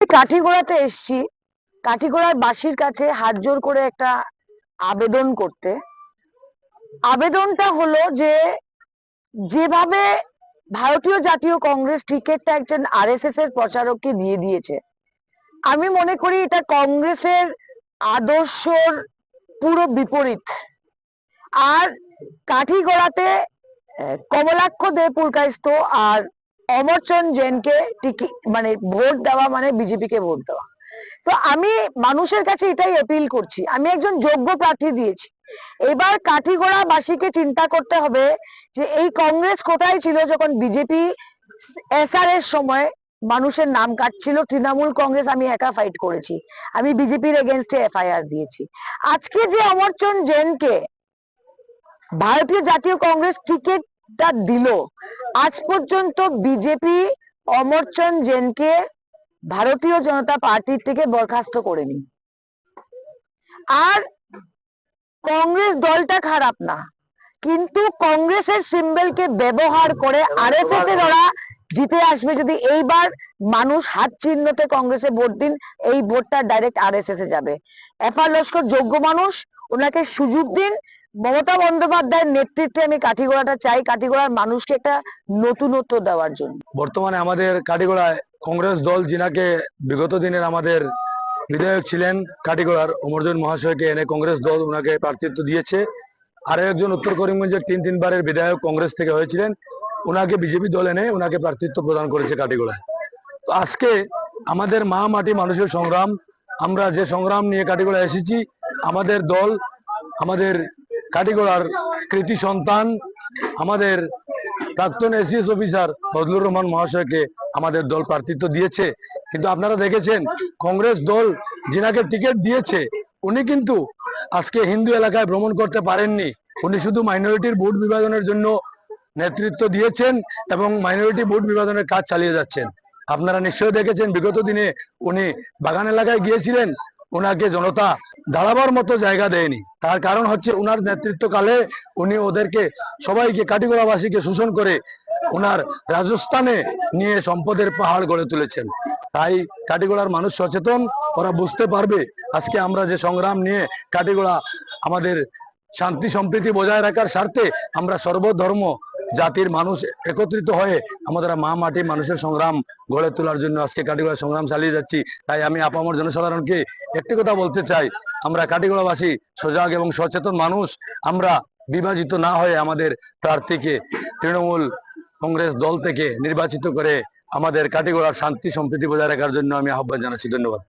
কাঠিগোড়াতে এসছি, কাঠিগোড়ার বাসীর কাছে হাত জোর করে একটা আবেদন করতে। আবেদনটা হলো যে, যেভাবে ভারতীয় জাতীয় কংগ্রেস টিকিটটা একজন আরএসএস এর প্রচারককে দিয়ে দিয়েছে, আমি মনে করি এটা কংগ্রেসের আদর্শর পুরো বিপরীত। আর কাঠিগোড়াতে কমলাক্ষ দে পুরকাইস্ত আর অমরচন্দ জেনকে মানে ভোট দেওয়া মানে বিজেপিকে ভোট দেওয়া। তো আমি মানুষের কাছে এটাই অ্যাপিল করছি, আমি একজন যোগ্য প্রার্থী দিয়েছি। এবার কাঠিগোড়া বাসীকে চিন্তা করতে হবে যে এই কংগ্রেস কোথায় ছিল যখন বিজেপি এসআর এর সময় মানুষের নাম কাটছিল। তৃণমূল কংগ্রেস আমি একা ফাইট করেছি, আমি বিজেপির এগেনস্টে এফআইআর দিয়েছি। আজকে যে অমরচন্দ জেনকে ভারতীয় জাতীয় কংগ্রেস টিকিটটা দিল, আজ পর্যন্ত বিজেপি অমরচন্দ জেনকে ভারতীয় জনতা পার্টির থেকে বরখাস্ত করেনি। আর কংগ্রেস দলটা খারাপ না, কিন্তু কংগ্রেসের সিম্বলকে ব্যবহার করে আরএসএস এর ওরা জিতে আসবে। যদি এইবার মানুষ হাত চিহ্নতে কংগ্রেসে ভোট দিন, এই ভোটটা ডাইরেক্ট আরএসএস এ যাবে। এফআর লস্কর যোগ্য মানুষ, ওনাকে সুযোগ দিন। মমতা বন্দ্যোপাধ্যায়ের নেতৃত্বে আমি কাঠিগোড়াটা চাই, কাঠিগোড়ার মানুষকে একটা নতুনত্ব দেওয়ার জন্য। বর্তমানে আমাদের কাঠিগোড়ায় কংগ্রেস দল, যিনাকে বিগত দিনের আমাদের বিধায়ক ছিলেন কাঠিগোড়ার অমরচন্দ মহাশয়কে এনে কংগ্রেস দল ওনাকে প্রার্থিত্ব দিয়েছে। আরো একজন উত্তর করিমগঞ্জের তিনবারের বিধায়ক কংগ্রেস থেকে হয়েছিলেন, ওনাকে বিজেপি দল এনে ওনাকে প্রার্থিত্ব প্রদান করেছে কাঠিগোড়ায়। তো আজকে আমাদের মা মাটি মানুষের সংগ্রাম, আমরা যে সংগ্রাম নিয়ে কাঠিগোড়া এসেছি, আমাদের দল, আমাদের কাঠিগোড়ার কৃতি সন্তান, আমাদের প্রাক্তন এসিএস অফিসার ফজলুর রহমান মহাশয়কে আমাদের দল প্রার্থিত্ব দিয়েছে। কিন্তু আপনারা দেখেছেন কংগ্রেস দল যিনাকে টিকিট দিয়েছে, উনি কিন্তু আজকে হিন্দু এলাকায় ভ্রমণ করতে পারেননি। উনি শুধু মাইনরিটির ভোট বিভাজনের জন্য নেতৃত্ব দিয়েছেন এবং মাইনরিটি ভোট বিভাজনের কাজ চালিয়ে যাচ্ছেন। আপনারা নিশ্চয়ই দেখেছেন বিগত দিনে উনি বাগান এলাকায় গিয়েছিলেন, ওনাকে জনতা দাঁড়াবার মতো জায়গা দেয়নি। তার কারণ হচ্ছে উনার নেতৃত্বকালে উনি ওদেরকে সবাইকে কাঠিগোড়াবাসীকে শোষণ করে ওনার রাজস্থানে নিয়ে সম্পদের পাহাড় গড়ে তুলেছেন। তাই কাঠিগোড়ার মানুষ সচেতন, ওরা বুঝতে পারবে আজকে আমরা যে সংগ্রাম নিয়ে কাঠিগোড়া আমাদের শান্তি সম্প্রীতি বজায় রাখার স্বার্থে আমরা সর্বধর্ম জাতির মানুষ একত্রিত হয়ে আমাদের মা মাটি মানুষের সংগ্রাম গড়ে তোলার জন্য আজকে কাঠিগোড়া সংগ্রাম চালিয়ে যাচ্ছি। তাই আমি আপামর জনসাধারণকে একটি কথা বলতে চাই, আমরা কাঠিগোড়াবাসী সজাগ এবং সচেতন মানুষ, আমরা বিভাজিত না হয়ে আমাদের প্রার্থীকে তৃণমূল কংগ্রেস দল থেকে নির্বাচিত করে আমাদের কাঠিগোড়ার শান্তি সম্প্রীতি বজায় রাখার জন্য আমি আহ্বান জানাচ্ছি। ধন্যবাদ।